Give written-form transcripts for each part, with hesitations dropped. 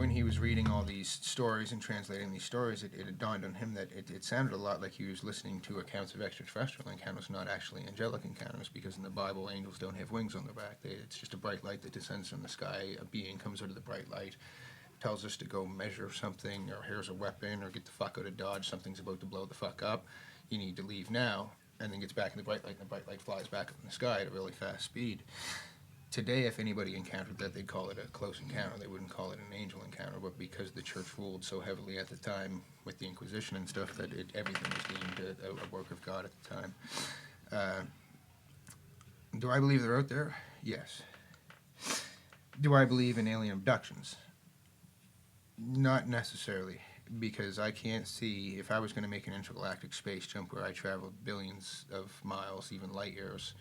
when he was reading all these stories and translating these stories, it had dawned on him that it sounded a lot like he was listening to accounts of extraterrestrial encounters, not actually angelic encounters, because in the Bible, angels don't have wings on their back. It's just a bright light that descends from the sky. A being comes out of the bright light, tells us to go measure something, or here's a weapon, or get the fuck out of Dodge, something's about to blow the fuck up, you need to leave now, and then gets back in the bright light, and the bright light flies back up in the sky at a really fast speed. Today, if anybody encountered that, they'd call it a close encounter. They wouldn't call it an angel encounter, but because the church ruled so heavily at the time with the Inquisition and stuff, that everything was deemed a work of God at the time. Do I believe they're out there? Yes. Do I believe in alien abductions? Not necessarily, because I can't see, if I was going to make an intergalactic space jump where I traveled billions of miles, even light years,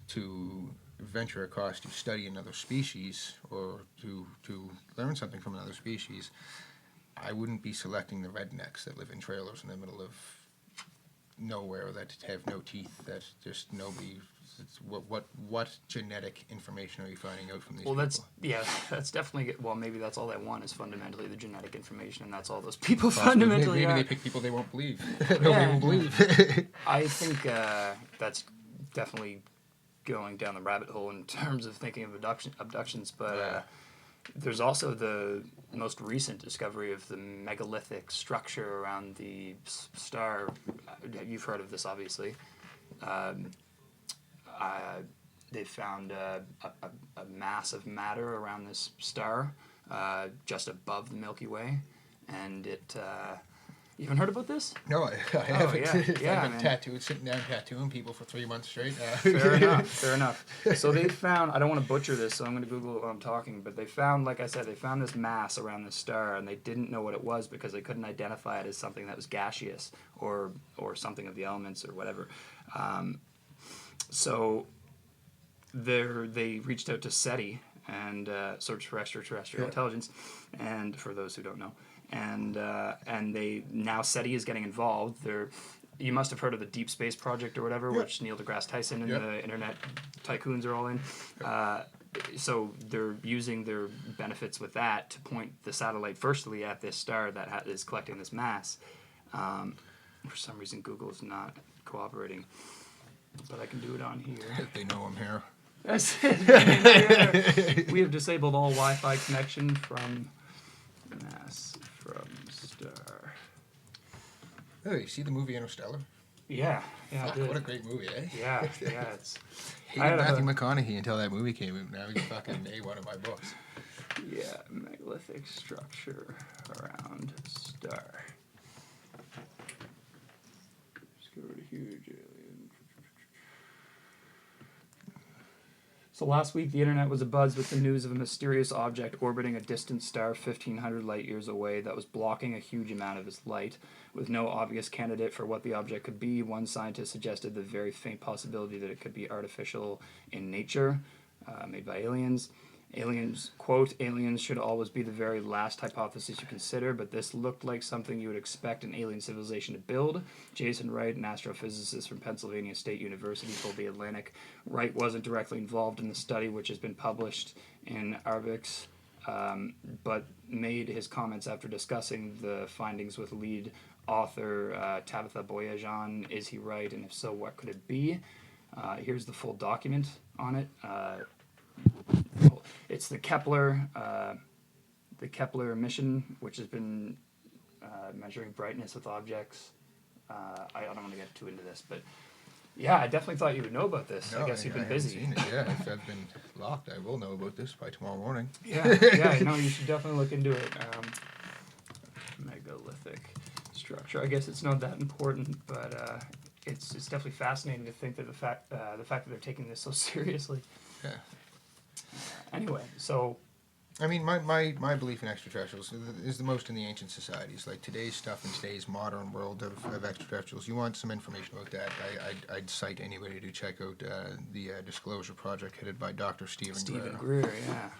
to venture across to study another species or to learn something from another species, I wouldn't be selecting the rednecks that live in trailers in the middle of nowhere, that have no teeth, that just nobody. What genetic information are you finding out from these people? That's definitely, well, maybe that's all they want is fundamentally the genetic information, and that's all those people fundamentally maybe are. They pick people they won't believe. Nobody will believe. I think that's definitely going down the rabbit hole in terms of thinking of abductions, but there's also the most recent discovery of the megalithic structure around the star. You've heard of this, obviously. They found a mass of matter around this star just above the Milky Way, and it... You haven't heard about this? No, I haven't. Yeah, I've been sitting down tattooing people for 3 months straight. Fair enough. So they found, I don't want to butcher this, so I'm going to Google it while I'm talking, but they found, like I said, they found this mass around this star, and they didn't know what it was because they couldn't identify it as something that was gaseous or something of the elements or whatever. So they reached out to SETI and searched for extraterrestrial intelligence, and for those who don't know. And they now SETI is getting involved. You must have heard of the Deep Space Project or whatever, which Neil deGrasse Tyson and the internet tycoons are all in. So they're using their benefits with that to point the satellite firstly at this star that is collecting this mass. For some reason, Google is not cooperating, but I can do it on here. They know I'm here. That's it. We have disabled all Wi-Fi connection from mass from star. Oh, you see the movie Interstellar? Yeah, Fuck, I did. what a great movie, eh? Yeah, it's... Hated Matthew McConaughey until that movie came out. Now he's fucking A1 of my books. Yeah, megalithic structure around star. Discovered a huge alien. So last week, the internet was abuzz with the news of a mysterious object orbiting a distant star 1,500 light years away that was blocking a huge amount of its light. With no obvious candidate for what the object could be, one scientist suggested the very faint possibility that it could be artificial in nature, made by aliens. Aliens, quote, aliens should always be the very last hypothesis you consider, but this looked like something you would expect an alien civilization to build. Jason Wright, an astrophysicist from Pennsylvania State University, told The Atlantic. Wright wasn't directly involved in the study, which has been published in Arvix, but made his comments after discussing the findings with lead author Tabitha Boyajian. Is he right, and if so, what could it be? Here's the full document on it. It's the Kepler mission, which has been measuring brightness with objects. I don't want to get too into this, but yeah, I definitely thought you would know about this. No, I guess you've been busy. Seen it. Yeah, if I've been locked, I will know about this by tomorrow morning. Yeah, no, you should definitely look into it. Megalithic structure. I guess it's not that important, but it's definitely fascinating to think that the fact that they're taking this so seriously. Yeah. Anyway, so... I mean, my belief in extraterrestrials is the most in the ancient societies. Like today's stuff in today's modern world of extraterrestrials. You want some information about that, I'd cite anybody to check out the Disclosure Project headed by Dr. Stephen Greer,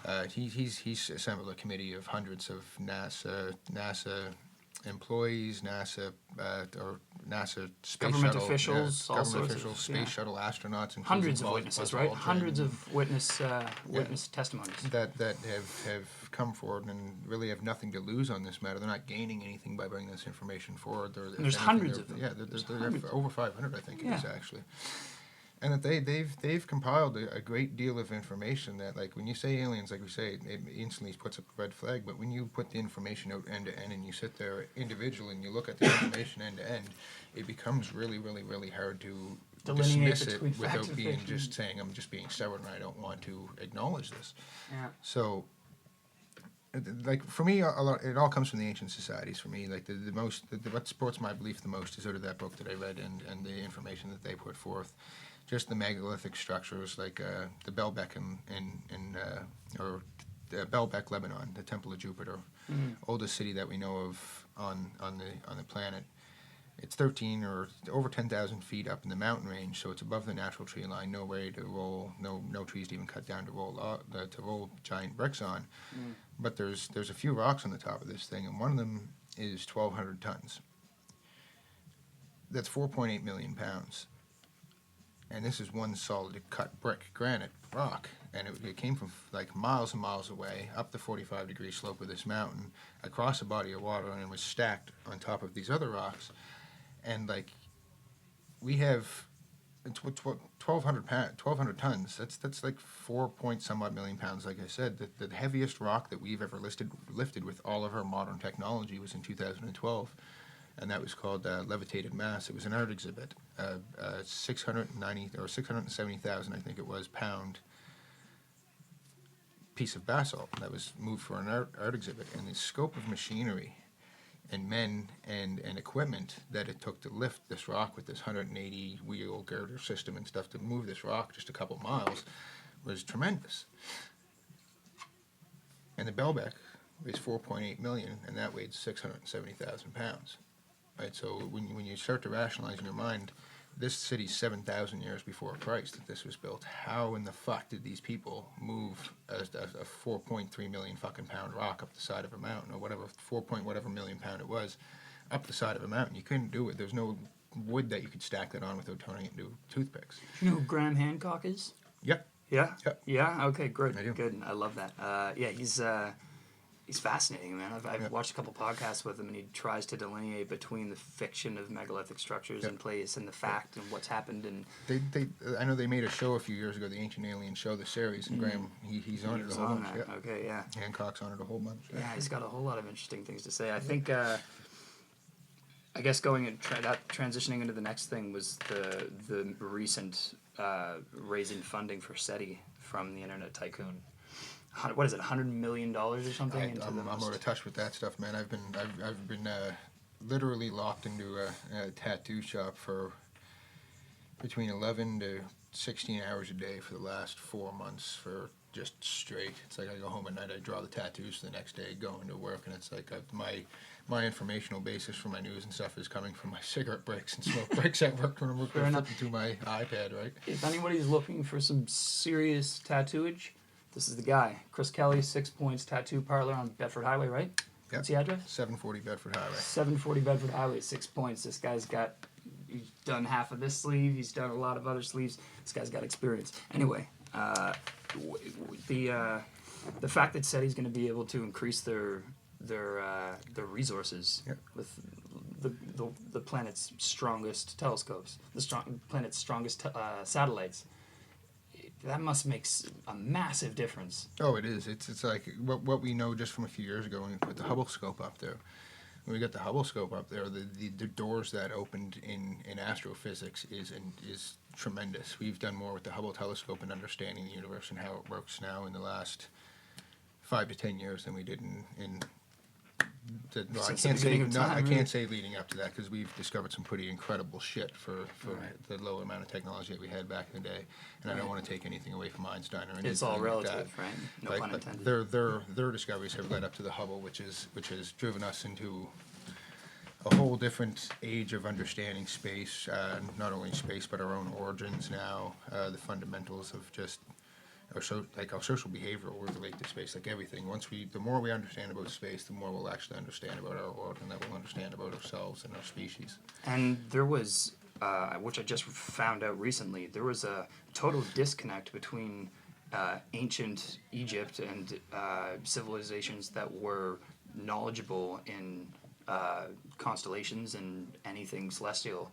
yeah. He's assembled a committee of hundreds of NASA employees, NASA or NASA space Government shuttle, officials, all government sorts of, officials, space yeah. shuttle astronauts, including Hundreds of Buzz witnesses, right? Aldrin, Hundreds of witness testimonies. that have come forward and really have nothing to lose on this matter. They're not gaining anything by bringing this information forward. There's hundreds of them. Yeah, there's over 500, I think it is Yeah. actually. And that they've compiled a great deal of information that, like, when you say aliens, like we say, it instantly puts up a red flag. But when you put the information out end to end and you sit there individually and you look at the information end to end, it becomes really, really, really hard to Delineate dismiss it between fact without and being fiction. just saying I'm just being stubborn and I don't want to acknowledge this. Yeah. So, like, for me, it all comes from the ancient societies. For me, like what supports my belief the most is out of that book that I read and the information that they put forth. Just the megalithic structures, like the Baalbek or Baalbek, Lebanon, the Temple of Jupiter, oldest city that we know of on the planet. It's 13 or over 10,000 feet up in the mountain range, so it's above the natural tree line. No way to roll, no trees to even cut down to roll giant bricks on. But there's a few rocks on the top of this thing, and one of them is 1,200 tons. That's 4.8 million pounds. And this is one solid cut brick, granite, rock. And it came from like miles and miles away, up the 45-degree slope of this mountain, across a body of water, and it was stacked on top of these other rocks. And like, we have 1,200 tons. That's like 4 point some odd million pounds. Like I said, the heaviest rock that we've ever lifted with all of our modern technology was in 2012. And that was called Levitated Mass. It was an art exhibit, 690 or 670,000, I think it was, pound piece of basalt that was moved for an art exhibit. And the scope of machinery and men and equipment that it took to lift this rock with this 180 wheel girder system and stuff to move this rock just a couple miles was tremendous. And the Baalbek weighs 4.8 million, and that weighed 670,000 pounds. Right, so when you start to rationalize in your mind, this city's 7,000 years before Christ that this was built. How in the fuck did these people move a 4.3 million fucking pound rock up the side of a mountain, or whatever, 4 point whatever million pound it was, up the side of a mountain? You couldn't do it. There's no wood that you could stack that on without turning it into toothpicks. You know who Graham Hancock is? Yep. Yeah? Yep. Yeah? Okay, good. I do. Good. I love that. Yeah, he's fascinating, man. I've watched a couple podcasts with him, and he tries to delineate between the fiction of megalithic structures in place and the fact and what's happened. And I know they made a show a few years ago, the Ancient Alien Show, the series, and Graham, he's on it a whole bunch. that. Yeah. Okay, yeah. Hancock's on it a whole bunch. Yeah, he's got a whole lot of interesting things to say. I think, I guess going and transitioning into the next thing was the recent raising funding for SETI from the internet tycoon. What is it, $100 million or something? I'm out of touch with that stuff, man. I've been literally locked into a tattoo shop for between 11 to 16 hours a day for the last 4 months for just straight. It's like I go home at night, I draw the tattoos for the next day, go into work, and it's like my informational basis for my news and stuff is coming from my cigarette breaks and smoke breaks at work when I'm flipping through my iPad, right? If anybody's looking for some serious tattooage, this is the guy. Chris Kelly, 6 Points Tattoo Parlor on Bedford Highway, right? Yep. What's the address? 740 Bedford Highway. 740 Bedford Highway, 6 Points. This guy's he's done half of this sleeve. He's done a lot of other sleeves. This guy's got experience. Anyway, the fact that SETI's going to be able to increase their resources with the planet's strongest telescopes, planet's strongest satellites. That must make a massive difference. Oh, it is. It's like what we know just from a few years ago when we put the Hubble scope up there. When we got the Hubble scope up there, the doors that opened in astrophysics is tremendous. We've done more with the Hubble telescope and understanding the universe and how it works now in the last 5 to 10 years than we did in I can't say leading up to that, because we've discovered some pretty incredible shit for the low amount of technology that we had back in the day, and I don't want to take anything away from Einstein or anything. It's all relative, like that. right? No like, pun intended. Their discoveries have led up to the Hubble, which has driven us into a whole different age of understanding space, not only space but our own origins now, the fundamentals of just our social behavior will relate to space, like everything. The more we understand about space, the more we'll actually understand about our world, and that we'll understand about ourselves and our species. And there was, which I just found out recently, there was a total disconnect between ancient Egypt and civilizations that were knowledgeable in constellations and anything celestial.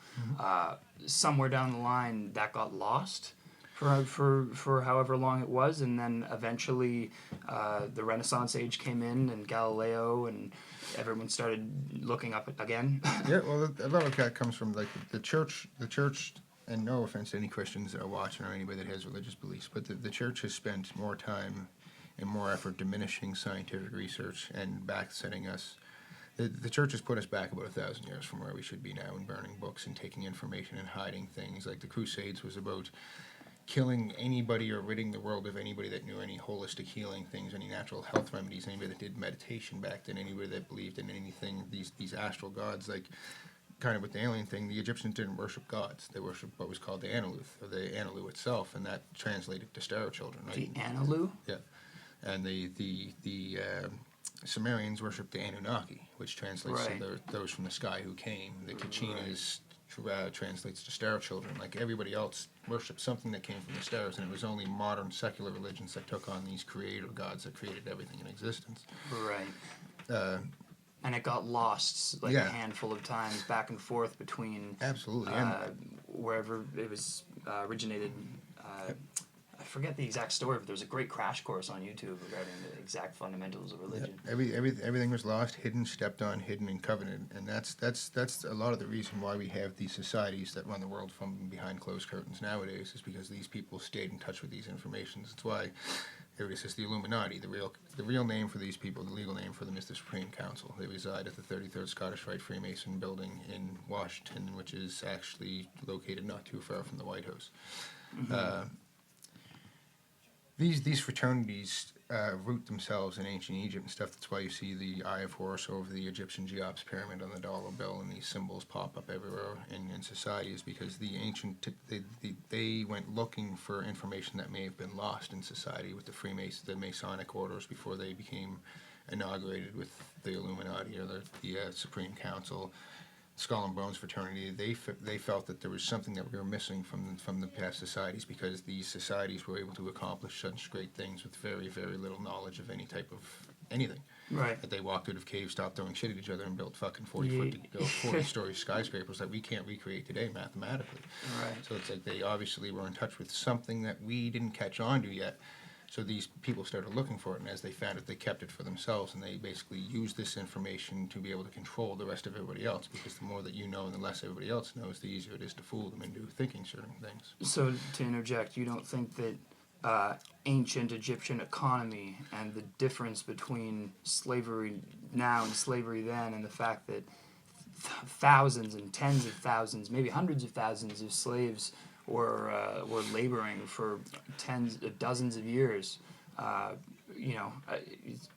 Somewhere down the line, that got lost for however long it was, and then eventually the Renaissance age came in, and Galileo, and everyone started looking up again. Yeah, well, a lot of that comes from like the church. The church, and no offense to any Christians that are watching or anybody that has religious beliefs, but the church has spent more time and more effort diminishing scientific research and backsetting us. The church has put us back about 1,000 years from where we should be now, in burning books and taking information and hiding things. Like the Crusades was about killing anybody or ridding the world of anybody that knew any holistic healing things, any natural health remedies, anybody that did meditation back then, anybody that believed in anything, these astral gods. Like, kind of with the alien thing, the Egyptians didn't worship gods. They worshiped what was called the Anuluth, or the Anilu itself, and that translated to star children, right? The Anilu? Yeah. And the Sumerians worshipped the Anunnaki, which translates Right. to those from the sky who came. The Kachinas translates to star children. Like everybody else worshipped something that came from the stars, and it was only modern secular religions that took on these creator gods that created everything in existence. Right. And it got lost like Yeah. a handful of times back and forth between Absolutely. wherever it was originated. I forget the exact story, but there was a great crash course on YouTube regarding the exact fundamentals of religion. Everything was lost, hidden, stepped on, hidden, and covenanted, and that's a lot of the reason why we have these societies that run the world from behind closed curtains nowadays, is because these people stayed in touch with these informations. That's why everybody says the Illuminati. The real name for these people, the legal name for them, is the Supreme Council. They reside at the 33rd Scottish Rite Freemason building in Washington, which is actually located not too far from the White House. These fraternities root themselves in ancient Egypt and stuff. That's why you see the Eye of Horus over the Egyptian Cheops pyramid on the dollar bill, and these symbols pop up everywhere in society, is because the ancient they went looking for information that may have been lost in society with the Masonic orders before they became inaugurated with the Illuminati or the Supreme Council. Skull and Bones fraternity, they felt that there was something that we were missing from the past societies, because these societies were able to accomplish such great things with very, very little knowledge of any type of anything. Right. That they walked out of caves, stopped throwing shit at each other, and built fucking 40-story skyscrapers that we can't recreate today mathematically. Right. So it's like they obviously were in touch with something that we didn't catch on to yet. So these people started looking for it, and as they found it, they kept it for themselves, and they basically used this information to be able to control the rest of everybody else, because the more that you know and the less everybody else knows, the easier it is to fool them into thinking certain things. So, to interject, you don't think that ancient Egyptian economy and the difference between slavery now and slavery then, and the fact that thousands and tens of thousands, maybe hundreds of thousands of slaves were laboring for dozens of years,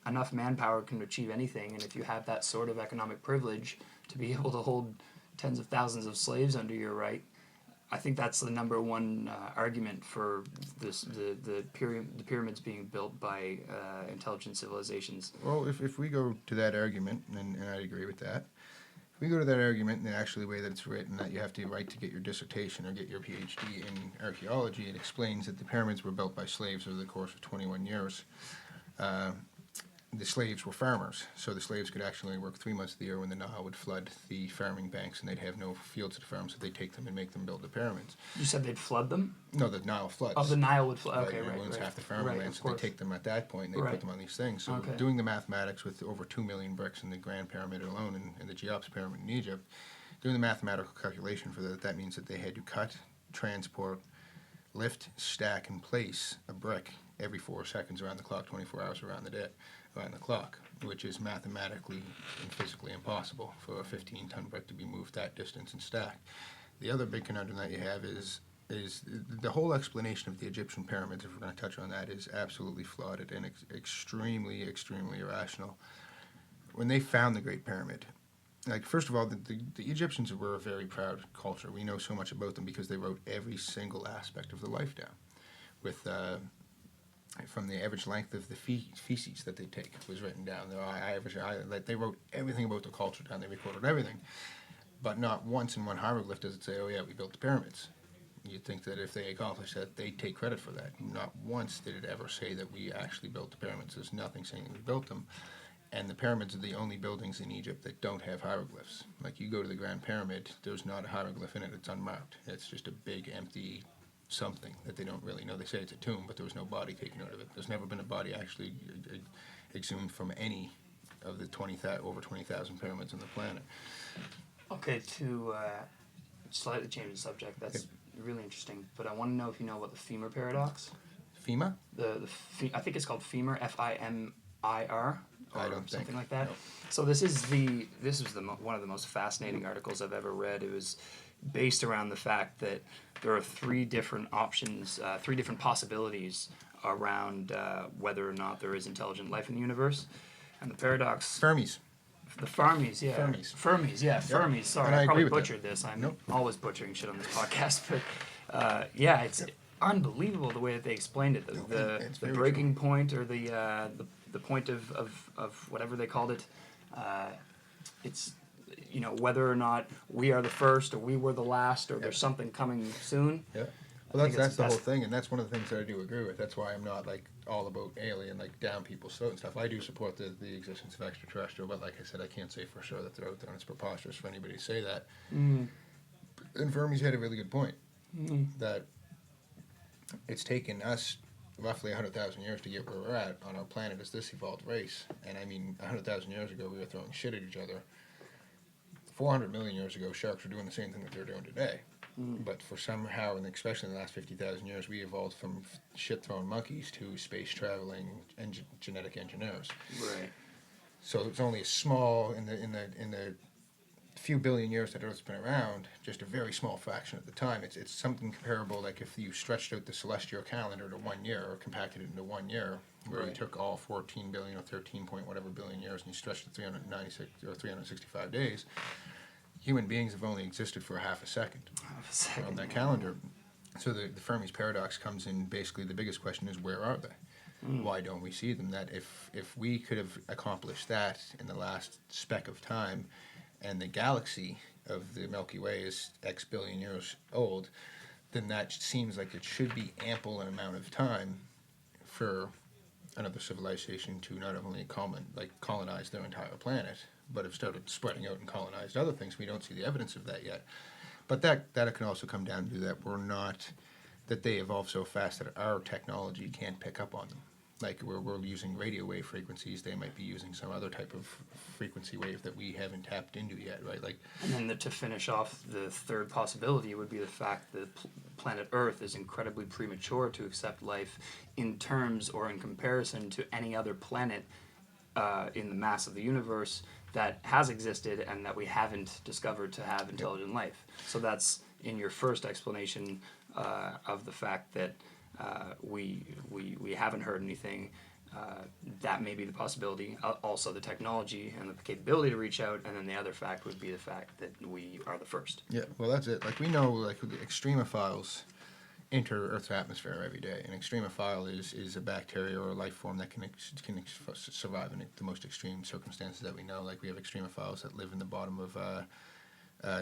enough manpower can achieve anything, and if you have that sort of economic privilege to be able to hold tens of thousands of slaves under your right, I think that's the number one argument for the pyramids being built by intelligent civilizations. Well, if we go to that argument, and I agree with that, if we go to that argument in actually the way that it's written, that you have to write to get your dissertation or get your PhD in archaeology, it explains that the pyramids were built by slaves over the course of 21 years. The slaves were farmers, so the slaves could actually work 3 months of the year when the Nile would flood the farming banks, and they'd have no fields to farm, so they'd take them and make them build the pyramids. You said they'd flood them? No, the Nile floods. Oh, the Nile would flood. Okay, It right. ruins Right. half the farming Right, land, of so they course. take them at that point, and they Right. put them on these things. So Okay. doing the mathematics with over 2 million bricks in the Grand Pyramid alone, and the Cheops Pyramid in Egypt, doing the mathematical calculation for that means that they had to cut, transport, lift, stack, and place a brick every 4 seconds around the clock, 24 hours around the clock, which is mathematically and physically impossible for a 15-ton brick to be moved that distance and stacked. The other big conundrum that you have is the whole explanation of the Egyptian pyramids, if we're going to touch on that, is absolutely flawed and extremely, extremely irrational. When they found the Great Pyramid, like, first of all, the Egyptians were a very proud culture. We know so much about them because they wrote every single aspect of their life down, with from the average length of the feces that they take was written down. Like they wrote everything about the culture down. They recorded everything, but not once in one hieroglyph does it say, "Oh yeah, we built the pyramids." You'd think that if they accomplished that, they'd take credit for that. Not once did it ever say that we actually built the pyramids. There's nothing saying we built them. And the pyramids are the only buildings in Egypt that don't have hieroglyphs. Like you go to the Grand Pyramid, there's not a hieroglyph in it. It's unmarked. It's just a big empty something that they don't really know. They say it's a tomb, but there was no body taken out of it. There's never been a body actually exhumed from any of the over 20,000 pyramids on the planet. Okay, to slightly change the subject, that's really interesting, but I want to know if you know about the femur paradox. FEMA? I think it's called femur, FIMIR, I or don't something think. like that. No. So this was one of the most fascinating articles I've ever read. It was based around the fact that there are three different options, three different possibilities around whether or not there is intelligent life in the universe, and the paradox. Fermis. The Fermis, yeah. Fermis. Fermis. Sorry, And I I probably agree with butchered this. I'm Nope. always butchering shit on this podcast, but yeah, it's unbelievable the way that they explained it. It's The very breaking point, or the point of whatever they called it. It's whether or not we are the first, or we were the last, or there's something coming soon. Yeah. I Well, think that's it's the whole best- thing, and that's one of the things that I do agree with. That's why I'm not like all about alien, like down people's throat and stuff. I do support the existence of extraterrestrial, but like I said, I can't say for sure that they're out there, and it's preposterous for anybody to say that. And Fermi's had a really good point that it's taken us roughly 100,000 years to get where we're at on our planet as this evolved race. And I mean, 100,000 years ago, we were throwing shit at each other. 400 million years ago, sharks were doing the same thing that they're doing today. But for somehow, and especially in the last 50,000 years, we evolved from shit-throwing monkeys to space-traveling genetic engineers. Right. So it's only a small, in the few billion years that Earth's been around, just a very small fraction at the time. It's something comparable, like if you stretched out the celestial calendar to 1 year, or compacted it into 1 year, where you Right. took all 14 billion or 13 point whatever billion years and you stretched it 396 or 365 days, human beings have only existed for half a second on that calendar. So the Fermi's paradox comes in. Basically, the biggest question is, where are they? Why don't we see them? That if we could have accomplished that in the last speck of time, and the galaxy of the Milky Way is X billion years old, then that seems like it should be ample an amount of time for another civilization to not only colonize their entire planet, but have started spreading out and colonized other things. We don't see the evidence of that yet. But that can also come down to that they evolve so fast that our technology can't pick up on them. Like we're using radio wave frequencies, they might be using some other type of frequency wave that we haven't tapped into yet, right? Like, And then to finish off, the third possibility would be the fact that planet Earth is incredibly premature to accept life in terms or in comparison to any other planet in the mass of the universe that has existed and that we haven't discovered to have intelligent life. So that's in your first explanation of the fact that we haven't heard anything. That may be the possibility. Also, the technology and the capability to reach out, and then the other fact would be the fact that we are the first. yeah, well, that's it. Like we know, like the extremophiles enter Earth's atmosphere every day. An extremophile is a bacteria or a life form that can survive in the most extreme circumstances that we know. Like we have extremophiles that live in the bottom of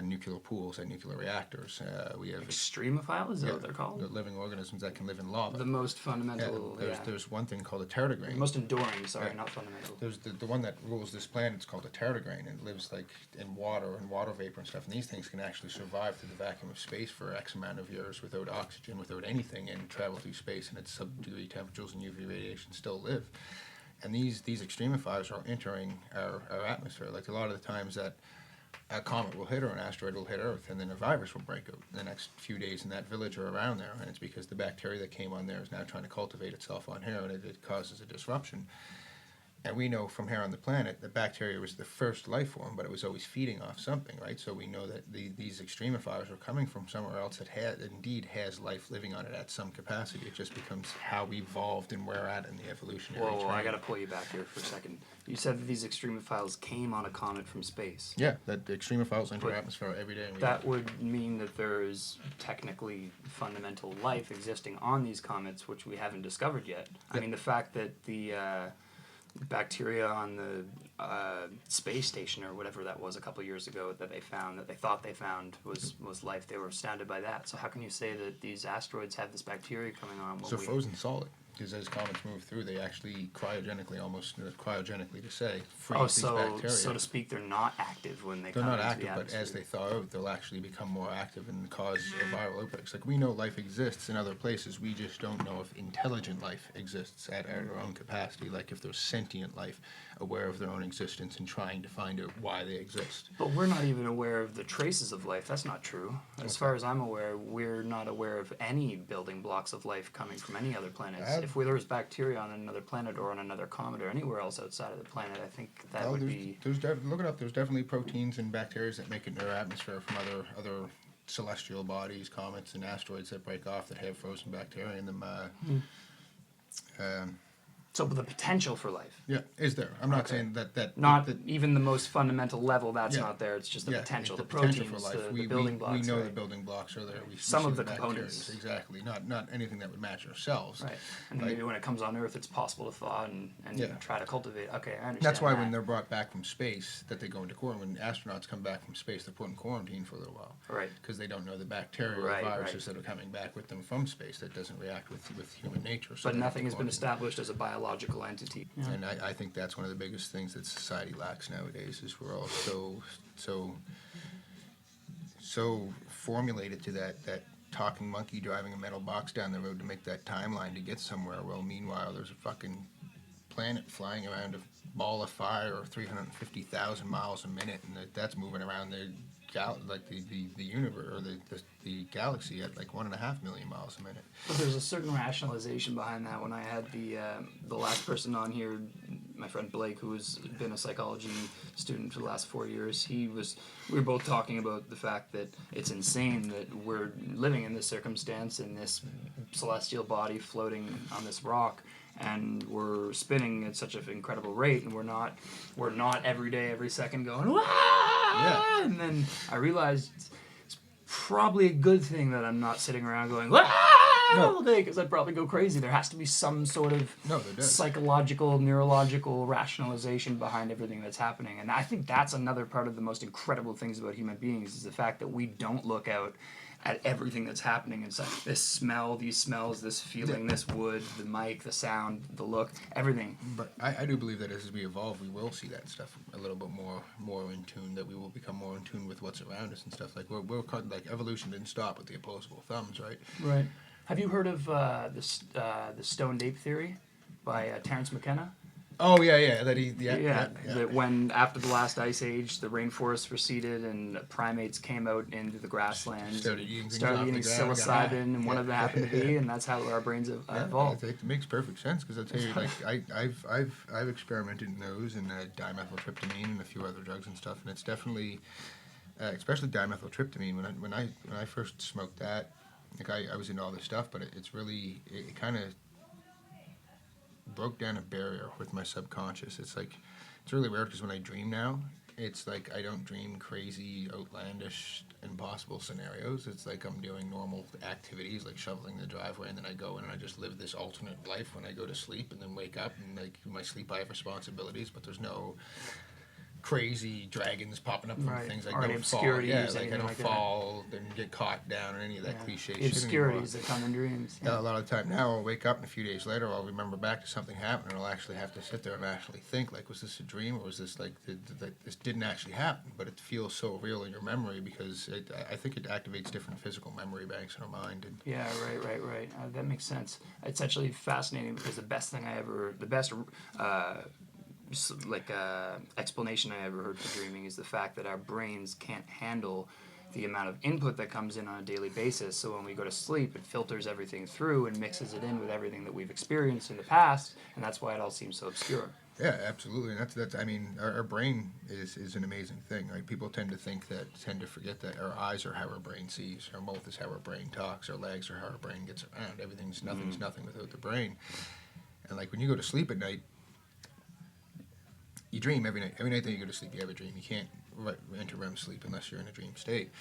nuclear pools and nuclear reactors. We have Extremophile, is that what they're called? the living organisms that can live in lava. The most fundamental, There's one thing called a tardigrade. most enduring, sorry, Yeah. not fundamental. There's the one that rules this planet. It's called a tardigrade, and it lives like in water and water vapor and stuff. And these things can actually survive through the vacuum of space for X amount of years without oxygen, without anything, and travel through space. And at sub-degree temperatures and UV radiation still live. And these extremophiles are entering our atmosphere. Like a lot of the times that a comet will hit or an asteroid will hit Earth, and then a virus will break out in the next few days in that village or around there. And it's because the bacteria that came on there is now trying to cultivate itself on here, and it causes a disruption. And we know from here on the planet that bacteria was the first life form, but it was always feeding off something, right? So we know that these extremophiles are coming from somewhere else that indeed has life living on it at some capacity. It just becomes how we evolved and where we're at in the evolutionary Whoa, train. I gotta pull you back here for a second. You said that these extremophiles came on a comet from space. Yeah, that the extremophiles enter our atmosphere every day. And That would mean that there is technically fundamental life existing on these comets, which we haven't discovered yet. I mean, the fact that the bacteria on the space station or whatever that was a couple years ago that they thought they found was life. They were astounded by that. So how can you say that these asteroids have this bacteria coming on? So frozen solid. Because as comets move through, they actually cryogenically to say, freeze these bacteria. So to speak, they're not active when they're come not into active, the but atmosphere. as they thaw out, they'll actually become more active and cause a viral outbreaks. Like we know life exists in other places, we just don't know if intelligent life exists at our own capacity. Like if there's sentient life aware of their own existence and trying to find out why they exist. But we're not even aware of the traces of life. That's not true. As far as I'm aware, we're not aware of any building blocks of life coming from any other planets. If there was bacteria on another planet or on another comet or anywhere else outside of the planet, I think that would be... Look it up. There's definitely proteins and bacteria that make it in our atmosphere from other celestial bodies, comets, and asteroids that break off that have frozen bacteria in them. So the potential for life. Yeah, is there? I'm not saying that Not even the most fundamental level, that's Yeah. not there. It's just the potential, the potential proteins, for life. the building blocks. We know right? the building blocks are there. We Some see of the bacteria. components. Exactly. Not anything that would match ourselves. Right. And maybe when it comes on Earth, it's possible to thaw and try to cultivate. Okay, I understand. That's why that. when they're brought back from space, that they go into quarantine. When astronauts come back from space, they're put in quarantine for a little while. Right. Because they don't know the bacteria or viruses that are coming back with them from space that doesn't react with human nature. So But nothing has been established as a biological entity. Yeah. And I think that's one of the biggest things that society lacks nowadays is we're all so formulated to that talking monkey driving a metal box down the road to make that timeline to get somewhere. Well, meanwhile, there's a fucking planet flying around a ball of fire or 350,000 miles a minute, and that's moving around the universe or the galaxy at like 1.5 million miles a minute. But there's a certain rationalization behind that. When I had the last person on here, my friend Blake, who has been a psychology student for the last 4 years, we were both talking about the fact that it's insane that we're living in this circumstance in this celestial body floating on this rock, and we're spinning at such an incredible rate, and we're not every day, every second going, "Wah!" Yeah. And then I realized it's probably a good thing that I'm not sitting around going, "Wah!" all day, because I'd probably go crazy. There has to be some sort of psychological, neurological rationalization behind everything that's happening. And I think that's another part of the most incredible things about human beings is the fact that we don't look out at everything that's happening inside. This smell, these smells, this feeling, this wood, the mic, the sound, the look, everything. But I do believe that as we evolve, we will see that stuff a little bit more in tune, that we will become more in tune with what's around us and stuff. Like like evolution didn't stop with the opposable thumbs, right? Right. Have you heard of the stoned ape theory by Terence McKenna? Oh yeah. That when after the last ice age, the rainforests receded and primates came out into the grasslands, started eating psilocybin, and one of them happened to be, and that's how our brains have evolved. It makes perfect sense because I tell you, like I've experimented in those and dimethyltryptamine and a few other drugs and stuff, and it's definitely, especially dimethyltryptamine. When I first smoked that, like I was into all this stuff, but it's really it kind of broke down a barrier with my subconscious. It's really weird because when I dream now, it's like I don't dream crazy, outlandish, impossible scenarios. It's like I'm doing normal activities like shoveling the driveway, and then I go in and I just live this alternate life when I go to sleep and then wake up, and like in my sleep I have responsibilities, but there's no crazy dragons popping up from things. Like, or any obscurities, I don't fall and get caught down or any of that cliche the shit obscurities that come in dreams. A lot of the time now I'll wake up and a few days later I'll remember back to something happened, and I'll actually have to sit there and actually think, like, was this a dream, or was this like this didn't actually happen, but it feels so real in your memory because I think it activates different physical memory banks in our mind. And yeah, right. That makes sense. It's actually fascinating because the best explanation I ever heard for dreaming is the fact that our brains can't handle the amount of input that comes in on a daily basis. So when we go to sleep, it filters everything through and mixes it in with everything that we've experienced in the past, and that's why it all seems so obscure. Yeah, absolutely. And that's I mean, our brain is an amazing thing, right? People tend to forget that our eyes are how our brain sees, our mouth is how our brain talks, our legs are how our brain gets around. Nothing's nothing without the brain. And like when you go to sleep at night, you dream every night. Every night that you go to sleep, you have a dream. You can't enter REM sleep unless you're in a dream state.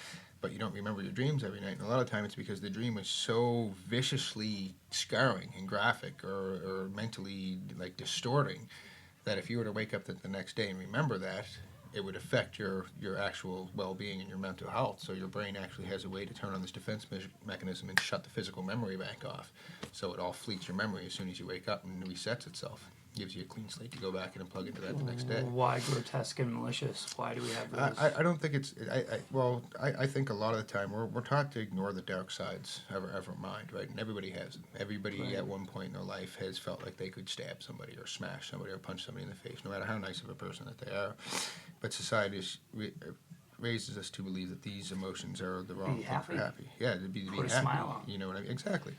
But you don't remember your dreams every night. And a lot of time it's because the dream was so viciously scarring and graphic or mentally like distorting that if you were to wake up the next day and remember that, it would affect your actual well-being and your mental health. So your brain actually has a way to turn on this defense mechanism and shut the physical memory bank off. So it all fleets your memory as soon as you wake up and resets itself. Gives you a clean slate to go back in and plug into that the next day. Why grotesque and malicious? Why do we have those? I don't think it's. I think a lot of the time we're taught to ignore the dark sides of our mind, right? And everybody has them. Everybody at one point in their life has felt like they could stab somebody or smash somebody or punch somebody in the face, no matter how nice of a person that they are. But society raises us to believe that these emotions are the wrong thing for happy. Yeah, to be Put happy. a smile on. You know what I mean? Exactly.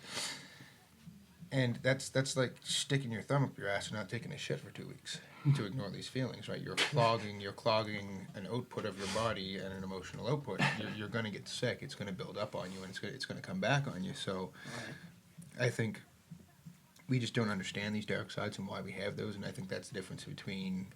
And that's like sticking your thumb up your ass and not taking a shit for 2 weeks to ignore these feelings, right? You're clogging an output of your body and an emotional output. You're going to get sick. It's going to build up on you, and it's going to come back on you. So, I think we just don't understand these dark sides and why we have those, and I think that's the difference between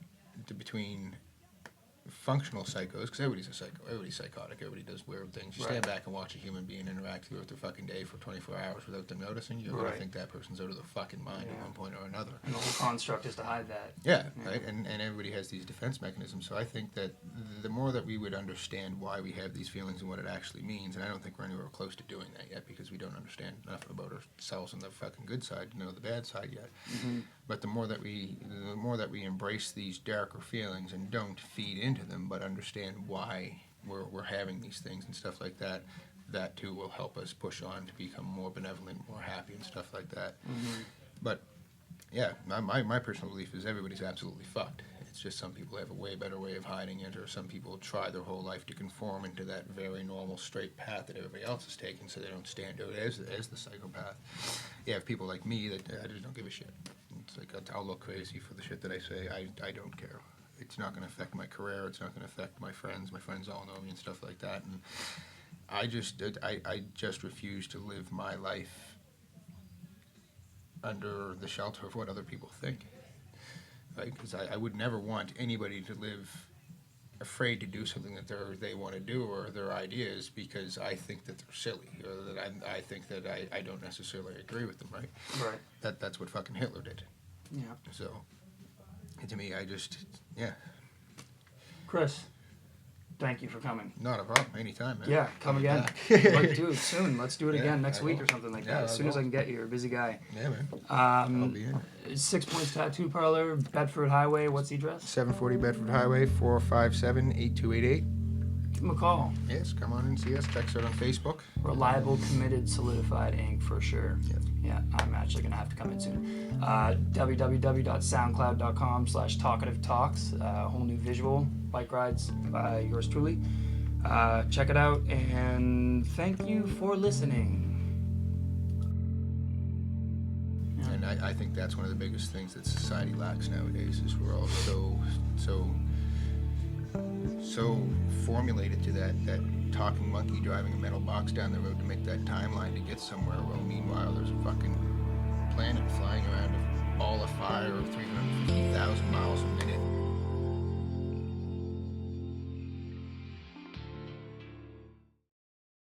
functional psychos, because everybody's a psycho, everybody's psychotic, everybody does weird things. You stand back and watch a human being interact throughout their fucking day for 24 hours without them noticing, you're going to think that person's out of their fucking mind at one point or another. And the whole construct is to hide that. Yeah, right? And everybody has these defense mechanisms, so I think that the more that we would understand why we have these feelings and what it actually means, and I don't think we're anywhere close to doing that yet because we don't understand enough about ourselves on the fucking good side to know the bad side yet. But the more that we embrace these darker feelings and don't feed into them, but understand why we're having these things and stuff like that, that too will help us push on to become more benevolent, more happy and stuff like that. But yeah, my personal belief is everybody's absolutely fucked. It's just some people have a way better way of hiding it, or some people try their whole life to conform into that very normal straight path that everybody else is taking, so they don't stand out as the psychopath. You have people like me that I just don't give a shit. It's like I'll look crazy for the shit that I say. I don't care. It's not going to affect my career. It's not going to affect my friends. My friends all know me and stuff like that. And I just refuse to live my life under the shelter of what other people think. Right? Because I would never want anybody to live afraid to do something that they want to do or their ideas because I think that they're silly or that I think that I don't necessarily agree with them. Right? Right. That's what fucking Hitler did. Yeah. So, to me, yeah. Chris, thank you for coming. Not a problem. Anytime, man. Yeah, come again. Let's do it soon. Let's do it again next week or something like that. As soon as I can get you. You're a busy guy. Yeah, man. I'll be in. 6 Points Tattoo Parlor, Bedford Highway. What's the address? 740 Bedford Highway, 457-8288. Give them a call. Yes, come on and see us. Check us out on Facebook. Reliable, committed, solidified ink for sure. Yep. Yeah, I'm actually going to have to come in soon. www.soundcloud.com/Talkative Talks. Whole new visual, bike rides by yours truly. Check it out, and thank you for listening. Yeah. And I think that's one of the biggest things that society lacks nowadays is we're all so formulated to that talking monkey driving a metal box down the road to make that timeline to get somewhere. Well, meanwhile, there's a fucking planet flying around a ball of fire 350,000 miles from